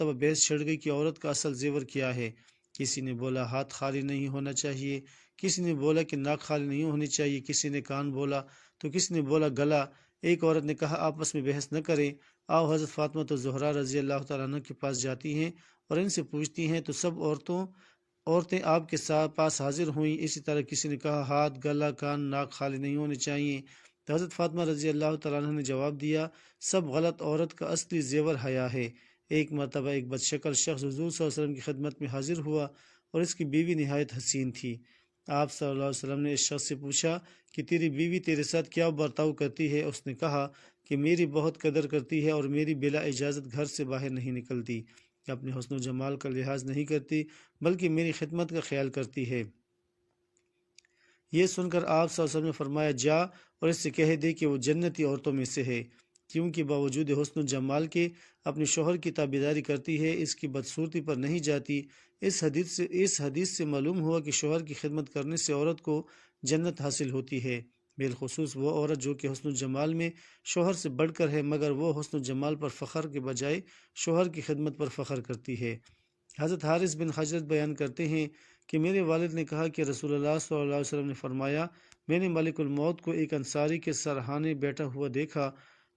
مرتبہ بحث چھڑ گئی کہ عورت کا اصل زیور کیا ہے۔ کسی نے بولا ہاتھ خالی نہیں ہونا چاہیے، کسی نے بولا کہ ناک خالی نہیں ہونی چاہیے، کسی نے کان بولا تو کسی نے بولا گلا۔ ایک عورت نے کہا آپس میں بحث نہ کریں، آؤ حضرت فاطمہ تو زہرا رضی اللہ تعالیٰ عنہ کے پاس جاتی ہیں اور ان سے پوچھتی ہیں، تو سب عورتیں آپ کے پاس حاضر ہوئیں۔ اسی طرح کسی نے کہا ہاتھ، گلا، کان، ناک خالی نہیں ہونے چاہیے۔ تو حضرت فاطمہ رضی اللہ تعالیٰ عنہ نے جواب دیا، سب غلط، عورت کا اصلی زیور حیا ہے۔ ایک مرتبہ ایک بدشکل شخص حضور صلی اللہ علیہ وسلم کی خدمت میں حاضر ہوا اور اس کی بیوی نہایت حسین تھی۔ آپ صلی اللہ علیہ وسلم نے اس شخص سے پوچھا کہ تیری بیوی تیرے ساتھ کیا برتاؤ کرتی ہے؟ اس نے کہا کہ میری بہت قدر کرتی ہے اور میری بلا اجازت گھر سے باہر نہیں نکلتی، اپنے حسن و جمال کا لحاظ نہیں کرتی بلکہ میری خدمت کا خیال کرتی ہے۔ یہ سن کر آپ صلی اللہ علیہ وسلم نے فرمایا، جا اور اس سے کہہ دے کہ وہ جنتی عورتوں میں سے ہے، کیونکہ باوجود حسن و جمال کے اپنے شوہر کی تابعداری کرتی ہے، اس کی بدصورتی پر نہیں جاتی۔ اس حدیث سے معلوم ہوا کہ شوہر کی خدمت کرنے سے عورت کو جنت حاصل ہوتی ہے، بالخصوص وہ عورت جو کہ حسن و جمال میں شوہر سے بڑھ کر ہے، مگر وہ حسن و جمال پر فخر کے بجائے شوہر کی خدمت پر فخر کرتی ہے۔ حضرت حارث بن حجرت بیان کرتے ہیں کہ میرے والد نے کہا کہ رسول اللہ صلی اللہ علیہ وسلم نے فرمایا، میں نے ملک الموت کو ایک انصاری کے سرہانے بیٹھا ہوا دیکھا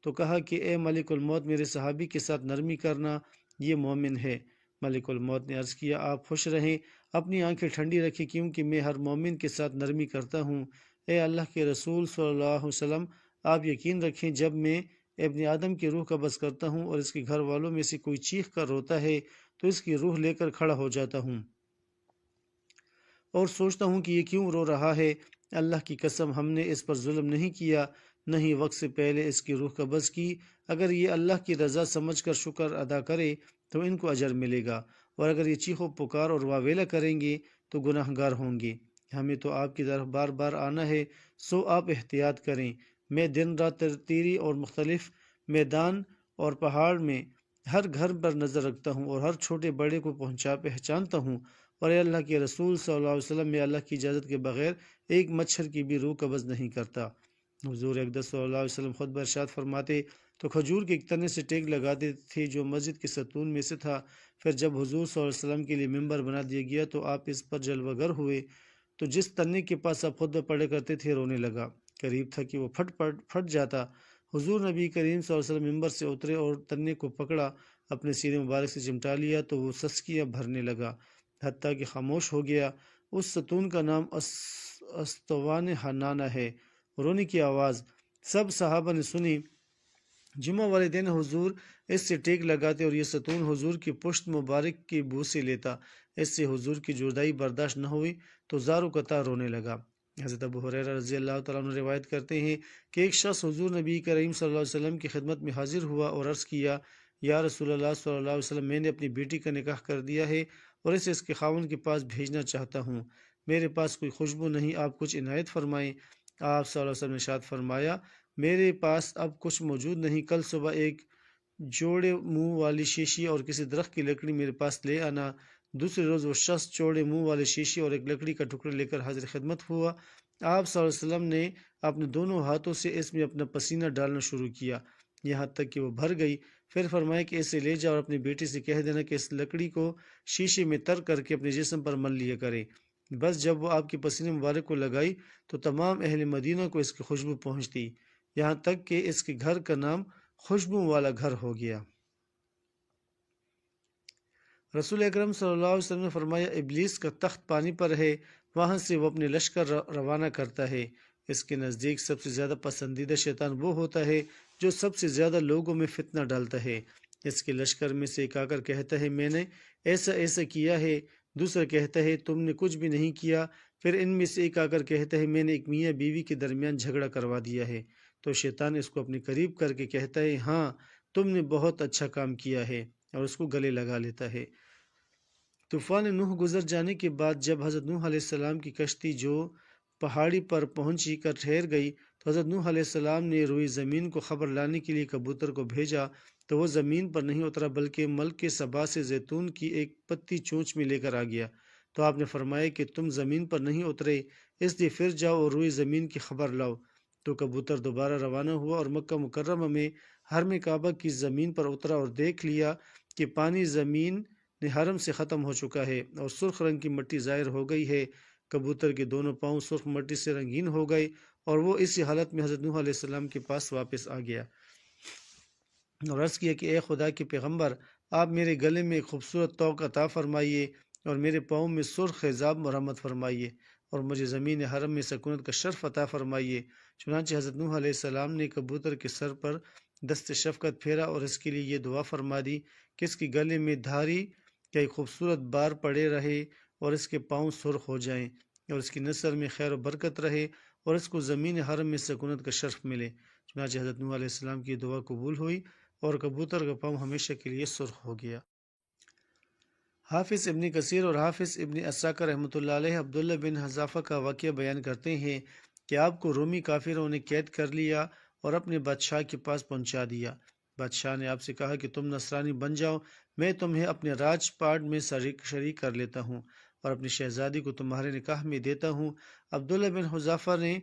تو کہا کہ اے ملک الموت، میرے صحابی کے ساتھ نرمی کرنا، یہ مومن ہے۔ ملک الموت نے عرض کیا، آپ خوش رہیں، اپنی آنکھیں ٹھنڈی رکھیں، کیونکہ میں ہر مومن کے ساتھ نرمی کرتا ہوں۔ اے اللہ کے رسول صلی اللہ علیہ وسلم، آپ یقین رکھیں، جب میں ابن آدم کی روح قبض کرتا ہوں اور اس کے گھر والوں میں سے کوئی چیخ کر روتا ہے تو اس کی روح لے کر کھڑا ہو جاتا ہوں اور سوچتا ہوں کہ یہ کیوں رو رہا ہے۔ اللہ کی قسم، ہم نے اس پر ظلم نہیں کیا، نہ ہی وقت سے پہلے اس کی روح قبض کی۔ اگر یہ اللہ کی رضا سمجھ کر شکر ادا کرے تو ان کو اجر ملے گا، اور اگر یہ چیخ و پکار اور واویلا کریں گے تو گناہ گار ہوں گے۔ ہمیں تو آپ کی طرف بار بار آنا ہے، سو آپ احتیاط کریں۔ میں دن رات تیری اور مختلف میدان اور پہاڑ میں ہر گھر پر نظر رکھتا ہوں اور ہر چھوٹے بڑے کو پہچانتا ہوں، اور اے اللہ کے رسول صلی اللہ علیہ وسلم، میں اللہ کی اجازت کے بغیر ایک مچھر کی بھی روح قبض نہیں کرتا۔ حضور اقدس صلی اللہ علیہ وسلم خطبہ ارشاد فرماتے تو کھجور کے ایک تنے سے ٹیک لگاتے تھے جو مسجد کے ستون میں سے تھا۔ پھر جب حضور صلی اللہ علیہ وسلم کے لیے ممبر بنا دیا گیا تو آپ اس پر جلوہ گر ہوئے، تو جس تنے کے پاس آپ خطبہ پڑھا کرتے تھے رونے لگا، قریب تھا کہ وہ پھٹ جاتا۔ حضور نبی کریم صلی اللہ علیہ وسلم ممبر سے اترے اور تنے کو پکڑا، اپنے سینے مبارک سے چمٹا لیا تو وہ سسکیاں بھرنے لگا، حتیٰ کہ خاموش ہو گیا۔ اس ستون کا نام استوان حنانہ ہے۔ رونے کی آواز سب صحابہ نے سنی۔ جمعہ والے دن حضور اس سے ٹیک لگاتے اور یہ ستون حضور کی پشت مبارک کی بو سے لیتا۔ اس سے حضور کی جدائی برداشت نہ ہوئی تو زار و قطار رونے لگا۔ حضرت ابو ہریرہ رضی اللہ تعالیٰ عنہ روایت کرتے ہیں کہ ایک شخص حضور نبی کریم صلی اللہ علیہ وسلم کی خدمت میں حاضر ہوا اور عرض کیا، یا رسول اللہ صلی اللہ علیہ وسلم، میں نے اپنی بیٹی کا نکاح کر دیا ہے اور اسے اس کے خاوند کے پاس بھیجنا چاہتا ہوں، میرے پاس کوئی خوشبو نہیں، آپ کچھ عنایت فرمائیں۔ آپ صلی اللہ علیہ وسلم نے ارشاد فرمایا، میرے پاس اب کچھ موجود نہیں، کل صبح ایک چوڑے منہ والی شیشی اور کسی درخت کی لکڑی میرے پاس لے آنا۔ دوسرے روز وہ شخص چوڑے منہ والے شیشی اور ایک لکڑی کا ٹکڑا لے کر حاضر خدمت ہوا۔ آپ صلی اللہ علیہ وسلم نے اپنے دونوں ہاتھوں سے اس میں اپنا پسینہ ڈالنا شروع کیا یہاں تک کہ وہ بھر گئی۔ پھر فرمایا کہ اسے لے جا اور اپنی بیٹی سے کہہ دینا کہ اس لکڑی کو شیشے میں تر کر کے اپنے جسم پر مل لیا کرے۔ بس جب وہ آپ کے پسینے مبارک کو لگائی تو تمام اہل مدینہ کو اس کی خوشبو پہنچتی، یہاں تک کہ اس کے گھر کا نام خوشبو والا گھر ہو گیا۔ رسول اکرم صلی اللہ علیہ وسلم نے فرمایا، ابلیس کا تخت پانی پر ہے، وہاں سے وہ اپنے لشکر روانہ کرتا ہے۔ اس کے نزدیک سب سے زیادہ پسندیدہ شیطان وہ ہوتا ہے جو سب سے زیادہ لوگوں میں فتنہ ڈالتا ہے۔ اس کے لشکر میں سے ایک آ کر کہتا ہے، میں نے ایسا کیا ہے، دوسرا کہتا ہے تم نے کچھ بھی نہیں کیا، پھر ان میں سے ایک آ کر کہتا ہے میں نے ایک میاں بیوی کے درمیان جھگڑا کروا دیا ہے، تو شیطان اس کو اپنے قریب کر کے کہتا ہے ہاں تم نے بہت اچھا کام کیا ہے، اور اس کو گلے لگا لیتا ہے۔ طوفان نوح گزر جانے کے بعد جب حضرت نوح علیہ السلام کی کشتی جو پہاڑی پر پہنچی کر ٹھہر گئی تو حضرت نوح علیہ السلام نے روئی زمین کو خبر لانے کے لیے کبوتر کو بھیجا، تو وہ زمین پر نہیں اترا بلکہ ملک سبا سے زیتون کی ایک پتی چونچ میں لے کر آ گیا۔ تو آپ نے فرمایا کہ تم زمین پر نہیں اترے، اس لیے پھر جاؤ اور روئی زمین کی خبر لاؤ۔ تو کبوتر دوبارہ روانہ ہوا اور مکہ مکرمہ میں حرم کعبہ کی زمین پر اترا اور دیکھ لیا کہ پانی زمین حرم سے ختم ہو چکا ہے اور سرخ رنگ کی مٹی ظاہر ہو گئی ہے۔ کبوتر کے دونوں پاؤں سرخ مٹی سے رنگین ہو گئے اور وہ اسی حالت میں حضرت نوح علیہ السلام کے پاس واپس آ گیا اور عرض کیا کہ اے خدا کے پیغمبر، آپ میرے گلے میں ایک خوبصورت طوق عطا فرمائیے اور میرے پاؤں میں سرخ خیزاب مرحمت فرمائیے اور مجھے زمین حرم میں سکونت کا شرف عطا فرمائیے۔ چنانچہ حضرت نوح علیہ السلام نے کبوتر کے سر پر دست شفقت پھیرا اور اس کے لیے یہ دعا فرما دی کہ اس کے گلے میں دھاری کا ایک خوبصورت بار پڑے رہے اور اس کے پاؤں سرخ ہو جائیں اور اس کی نسل میں خیر و برکت رہے اور اس کو زمین حرم میں سکونت کا شرف ملے۔ چنانچہ حضرت نوح علیہ السلام کی دعا قبول ہوئی اور کبوتر کا پاؤں ہمیشہ کے لیے سرخ ہو گیا۔ حافظ ابن کثیر اور حافظ ابن عساکر رحمۃ اللہ علیہ عبداللہ بن حذافہ کا واقعہ بیان کرتے ہیں کہ آپ کو رومی کافروں نے قید کر لیا اور اپنے بادشاہ کے پاس پہنچا دیا۔ بادشاہ نے آپ سے کہا کہ تم نصرانی بن جاؤ، میں تمہیں اپنے راج پاٹ میں شریک کر لیتا ہوں اور اپنی شہزادی کو تمہارے نکاح میں دیتا ہوں۔ عبداللہ بن حذافہ نے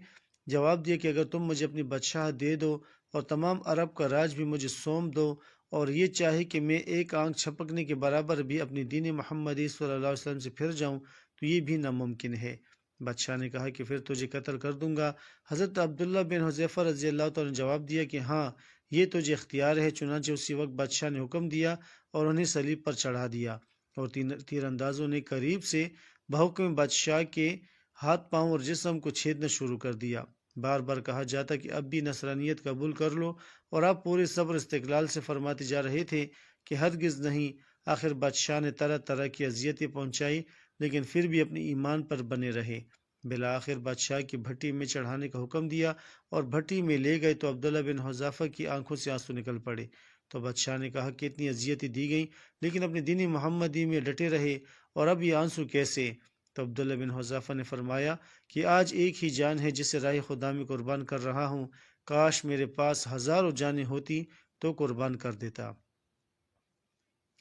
جواب دیا کہ اگر تم مجھے اپنی بادشاہ دے دو اور تمام عرب کا راج بھی مجھے سونپ دو اور یہ چاہے کہ میں ایک آنکھ چھپکنے کے برابر بھی اپنی دین محمدی صلی اللہ علیہ وسلم سے پھر جاؤں تو یہ بھی ناممکن ہے۔ بادشاہ نے کہا کہ پھر تجھے قتل کر دوں گا۔ حضرت عبداللہ بن حذیفہ رضی اللہ تعالیٰ نے جواب دیا کہ ہاں، یہ تجھے اختیار ہے۔ چنانچہ اسی وقت بادشاہ نے حکم دیا اور انہیں صلیب پر چڑھا دیا اور تیر اندازوں نے قریب سے بحکم بادشاہ کے ہاتھ پاؤں اور جسم کو چھیدنا شروع کر دیا۔ بار بار کہا جاتا کہ اب بھی نصرانیت قبول کر لو اور آپ پورے صبر استقلال سے فرماتے جا رہے تھے کہ ہرگز نہیں۔ آخر بادشاہ نے طرح طرح کی اذیتیں پہنچائی لیکن پھر بھی اپنے ایمان پر بنے رہے۔ بالآخر بادشاہ کی بھٹی میں چڑھانے کا حکم دیا اور بھٹی میں لے گئے تو عبداللہ بن حذافہ کی آنکھوں سے آنسو نکل پڑے۔ تو بادشاہ نے کہا کہ اتنی اذیتیں دی گئیں لیکن اپنے دین محمدی میں ڈٹے رہے اور اب یہ آنسو کیسے؟ تو عبداللہ بن حذافہ نے فرمایا کہ آج ایک ہی جان ہے جسے راہ خدا میں قربان کر رہا ہوں، کاش میرے پاس ہزاروں جانیں ہوتی تو قربان کر دیتا۔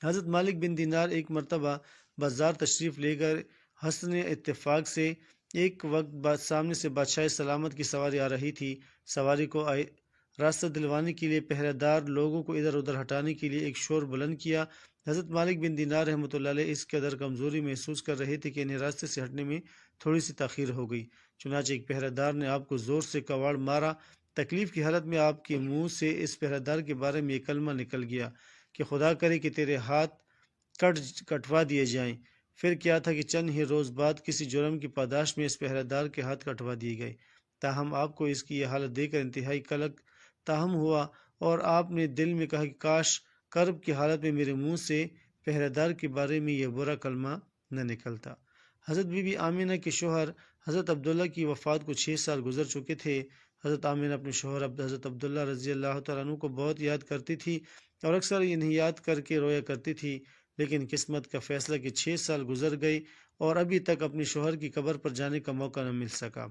حضرت مالک بن دینار ایک مرتبہ بازار تشریف لے کر حسن اتفاق سے ایک وقت سامنے سے بادشاہ سلامت کی سواری آ رہی تھی۔ سواری کو راستہ دلوانے کے لیے پہرہ دار لوگوں کو ادھر ادھر ہٹانے کے لیے ایک شور بلند کیا۔ حضرت مالک بن دینار رحمۃ اللہ علیہ اس قدر کمزوری محسوس کر رہے تھے کہ انہیں راستے سے ہٹنے میں تھوڑی سی تاخیر ہو گئی۔ چنانچہ ایک پہرہ دار نے آپ کو زور سے کواڑ مارا۔ تکلیف کی حالت میں آپ کے منہ سے اس پہرہ دار کے بارے میں یہ کلمہ نکل گیا کہ خدا کرے کہ تیرے ہاتھ کٹوا دیے جائیں۔ پھر کیا تھا کہ چند ہی روز بعد کسی جرم کی پاداش میں اس پہرہ دار کے ہاتھ کٹوا دیے گئے۔ تاہم آپ کو اس کی یہ حالت دیکھ کر انتہائی قلق تاہم ہوا اور آپ نے دل میں کہا کہ کاش کرب کی حالت میں میرے منہ سے پہرہ دار کے بارے میں یہ برا کلمہ نہ نکلتا۔ حضرت بی بی آمینہ کے شوہر حضرت عبداللہ کی وفات کو 6 سال گزر چکے تھے۔ حضرت آمینہ اپنے شوہر حضرت عبداللہ رضی اللہ تعالیٰ عنہ کو بہت یاد کرتی تھی اور اکثر انہیں یاد کر کے رویا کرتی تھی، لیکن قسمت کا فیصلہ کہ 6 سال گزر گئے اور ابھی تک اپنے شوہر کی قبر پر جانے کا موقع نہ مل سکا۔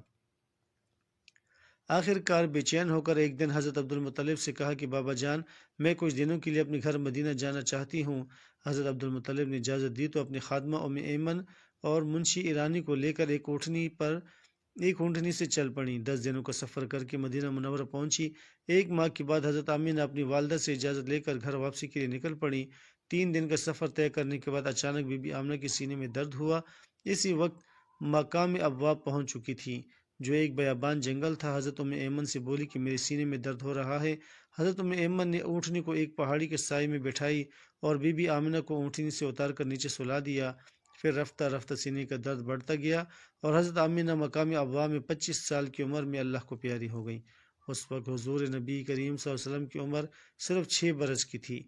آخر کار بے چین ہو کر ایک دن حضرت عبدالمطلب سے کہا کہ بابا جان، میں کچھ دنوں کے لیے اپنے گھر مدینہ جانا چاہتی ہوں۔ حضرت عبدالمطلب نے اجازت دی تو اپنی خادمہ ام ایمن اور منشی ایرانی کو لے کر ایک اونٹنی سے چل پڑیں۔ 10 دنوں کا سفر کر کے مدینہ منورہ پہنچی۔ 1 ماہ کے بعد حضرت آمینہ اپنی والدہ سے اجازت لے کر گھر واپسی کے لیے نکل پڑیں۔ 3 دن کا سفر طے کرنے کے بعد اچانک بی بی آمنہ کے سینے میں درد ہوا۔ اسی وقت مقام ابواب پہنچ چکی تھی جو ایک بیابان جنگل تھا۔ حضرت ام ایمن سے بولی کہ میرے سینے میں درد ہو رہا ہے۔ حضرت ام ایمن نے اونٹنی کو ایک پہاڑی کے سائے میں بٹھائی اور بی بی آمنہ کو اونٹنی سے اتار کر نیچے سلا دیا۔ پھر رفتہ رفتہ سینے کا درد بڑھتا گیا اور حضرت آمنہ مقام ابواب میں 25 سال کی عمر میں اللہ کو پیاری ہو گئی۔ اس وقت حضور نبی کریم صلی اللہ علیہ وسلم کی عمر صرف 6 برس کی تھی۔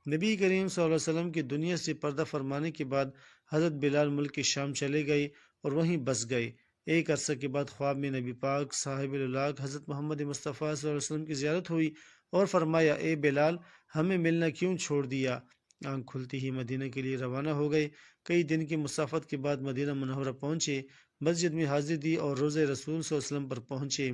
نبی کریم صلی اللہ علیہ وسلم کی دنیا سے پردہ فرمانے کے بعد حضرت بلال ملک شام چلے گئے اور وہیں بس گئے۔ ایک عرصہ کے بعد خواب میں نبی پاک صاحب العلاق حضرت محمد مصطفیٰ صلی اللہ علیہ وسلم کی زیارت ہوئی اور فرمایا، اے بلال، ہمیں ملنا کیوں چھوڑ دیا؟ آنکھ کھلتی ہی مدینہ کے لیے روانہ ہو گئے۔ کئی دن کی مسافت کے بعد مدینہ منورہ پہنچے، مسجد میں حاضری دی اور روضہ رسول صلی اللہ علیہ وسلم پر پہنچے۔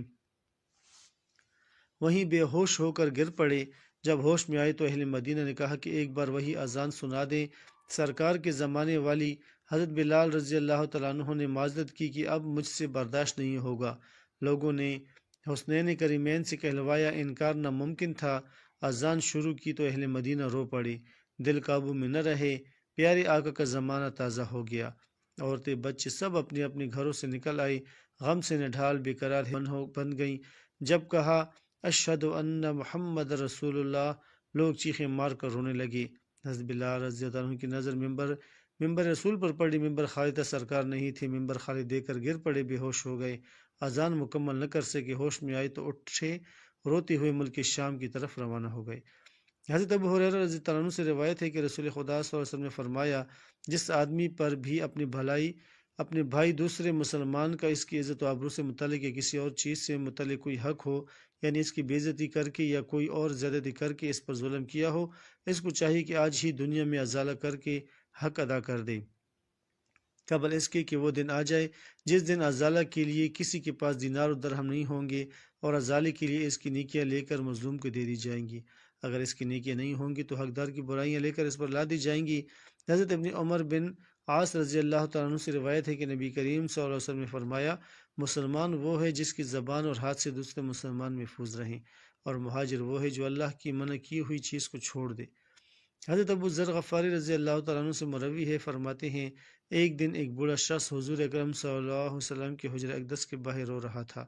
وہیں بے ہوش ہو کر گر پڑے۔ جب ہوش میں آئے تو اہل مدینہ نے کہا کہ ایک بار وہی اذان سنا دیں۔ سرکار کے زمانے والی حضرت بلال رضی اللہ تعالیٰ عنہ نے معذرت کی کہ اب مجھ سے برداشت نہیں ہوگا۔ لوگوں نے حسنین کریمین سے کہلوایا، انکار ناممکن تھا۔ اذان شروع کی تو اہل مدینہ رو پڑے۔ دل قابو میں نہ رہے۔ پیارے آقا کا زمانہ تازہ ہو گیا، عورتیں بچے سب اپنے اپنے گھروں سے نکل آئی، غم سے نڈھال بے قرار بن گئیں۔ جب کہا اشہد ان محمد رسول اللہ، لوگ چیخیں مار کر رونے لگے۔ حضرت بلال رضی اللہ عنہ کی نظر ممبر رسول پر پڑی۔ ممبر خالی تھا، سرکار نہیں تھے۔ ممبر خالی دیکھ کر گر پڑے، بے ہوش ہو گئے۔ اذان مکمل نہ کر سکے، ہوش میں آئی تو اٹھے، روتے ہوئے ملک شام کی طرف روانہ ہو گئے۔ حضرت ابو ہریرہ رضی اللہ عنہ سے روایت ہے کہ رسول خدا صلی اللہ علیہ وسلم نے فرمایا، جس آدمی پر بھی اپنے بھائی دوسرے مسلمان کا اس کی عزت و آبرو سے متعلق یا کسی اور چیز سے متعلق کوئی حق ہو، یعنی اس کی بے عزتی کر کے یا کوئی اور زیادتی کر کے اس پر ظلم کیا ہو، اس کو چاہیے کہ آج ہی دنیا میں ازالہ کر کے حق ادا کر دے، قبل اس کے کہ وہ دن آ جائے جس دن ازالہ کے لیے کسی کے پاس دینار و درہم نہیں ہوں گے، اور ازالے کے لیے اس کی نیکیاں لے کر مظلوم کو دے دی جائیں گی۔ اگر اس کی نیکیاں نہیں ہوں گی تو حقدار کی برائیاں لے کر اس پر لا دی جائیں گی۔ حضرت ابن عمر بن عاص رضی اللہ تعالیٰ عنہ سے روایت ہے کہ نبی کریم صلی اللہ علیہ وسلم نے فرمایا، مسلمان وہ ہے جس کی زبان اور ہاتھ سے دوسرے مسلمان محفوظ رہیں، اور مہاجر وہ ہے جو اللہ کی منع کی ہوئی چیز کو چھوڑ دے۔ حضرت ابو ذر غفاری رضی اللہ تعالیٰ عنہ سے مروی ہے، فرماتے ہیں ایک دن ایک بوڑھا شخص حضور اکرم صلی اللہ علیہ وسلم کے حجرہ اقدس کے باہر رو رہا تھا،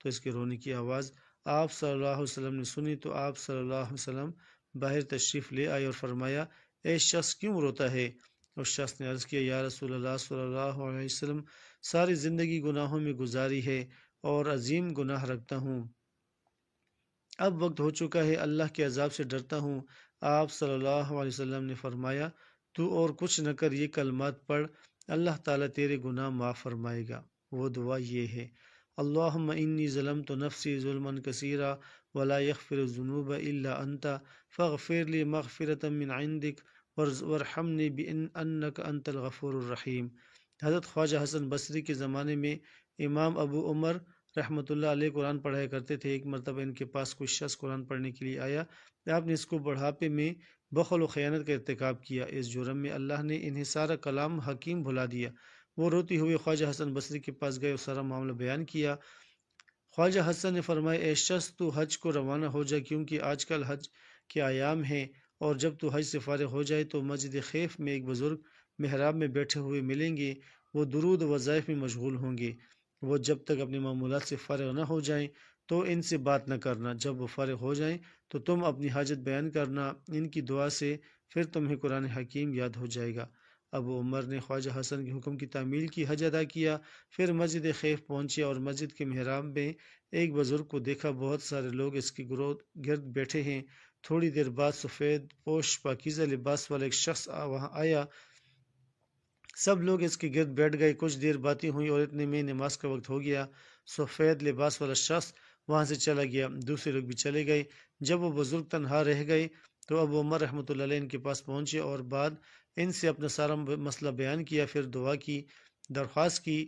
تو اس کے رونے کی آواز آپ صلی اللہ علیہ وسلم نے سنی، تو آپ صلی اللہ علیہ وسلم باہر تشریف لے آئے اور فرمایا، اے شخص کیوں روتا ہے؟ اس شخص نے عرض کیا، یا رسول اللہ صلی اللہ علیہ وسلم، ساری زندگی گناہوں میں گزاری ہے اور عظیم گناہ رکھتا ہوں، اب وقت ہو چکا ہے، اللہ کے عذاب سے ڈرتا ہوں۔ آپ صلی اللہ علیہ وسلم نے فرمایا، تو اور کچھ نہ کر، یہ کلمات پڑھ، اللہ تعالیٰ تیرے گناہ معاف فرمائے گا۔ وہ دعا یہ ہے، اللہم انی ظلمت نفسی ظلما کثیرا ولا یغفر الذنوب الا انت فاغفر لی مغفرۃ من عندک وارحمنی انک انت الغفور الرحیم۔ حضرت خواجہ حسن بصری کے زمانے میں امام ابو عمر رحمۃ اللہ علیہ قرآن پڑھایا کرتے تھے۔ ایک مرتبہ ان کے پاس کوئی شخص قرآن پڑھنے کے لیے آیا، آپ نے اس کو بڑھاپے میں بخل و خیانت کا ارتکاب کیا، اس جرم میں اللہ نے انہیں سارا کلام حکیم بھلا دیا۔ وہ روتے ہوئے خواجہ حسن بصری کے پاس گئے اور سارا معاملہ بیان کیا۔ خواجہ حسن نے فرمایا، اے شخص، تو حج کو روانہ ہو جا، کیونکہ آج کل حج کے ایام ہیں، اور جب تو حج سے فارغ ہو جائے تو مسجد خیف میں ایک بزرگ محراب میں بیٹھے ہوئے ملیں گے، وہ درود و وظائف میں مشغول ہوں گے، وہ جب تک اپنے معمولات سے فارغ نہ ہو جائیں تو ان سے بات نہ کرنا، جب وہ فارغ ہو جائیں تو تم اپنی حاجت بیان کرنا، ان کی دعا سے پھر تمہیں قرآن حکیم یاد ہو جائے گا۔ ابو عمر نے خواجہ حسن کے حکم کی تعمیل کی، حج ادا کیا، پھر مسجد خیف پہنچے اور مسجد کے محراب میں ایک بزرگ کو دیکھا، بہت سارے لوگ اس کی گرد بیٹھے ہیں۔ تھوڑی دیر بعد سفید پوش پاکیزہ لباس والا ایک شخص وہاں آیا، سب لوگ اس کے گرد بیٹھ گئے، کچھ دیر باتیں ہوئی اور اتنے میں نماز کا وقت ہو گیا۔ سفید لباس والا شخص وہاں سے چلا گیا، دوسرے لوگ بھی چلے گئے۔ جب وہ بزرگ تنہا رہ گئے تو ابو عمر رحمۃ اللہ علیہ ان کے پاس پہنچے اور بعد ان سے اپنا سارا مسئلہ بیان کیا، پھر دعا کی درخواست کی۔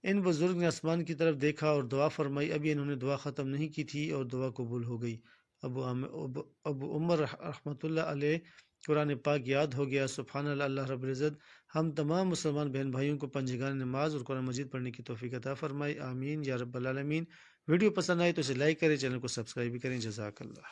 ان بزرگ نے آسمان کی طرف دیکھا اور دعا فرمائی، ابھی انہوں نے دعا ختم نہیں کی تھی اور دعا قبول ہو گئی۔ ابو عمر رحمۃ اللہ علیہ قرآن پاک یاد ہو گیا۔ سبحان اللہ، اللہ رب العزت ہم تمام مسلمان بہن بھائیوں کو پنجگان نماز اور قرآن مجید پڑھنے کی توفیق عطا فرمائے، آمین یا رب العالمین۔ ویڈیو پسند آئے تو اسے لائک کریں، چینل کو سبسکرائب بھی کریں۔ جزاک اللہ۔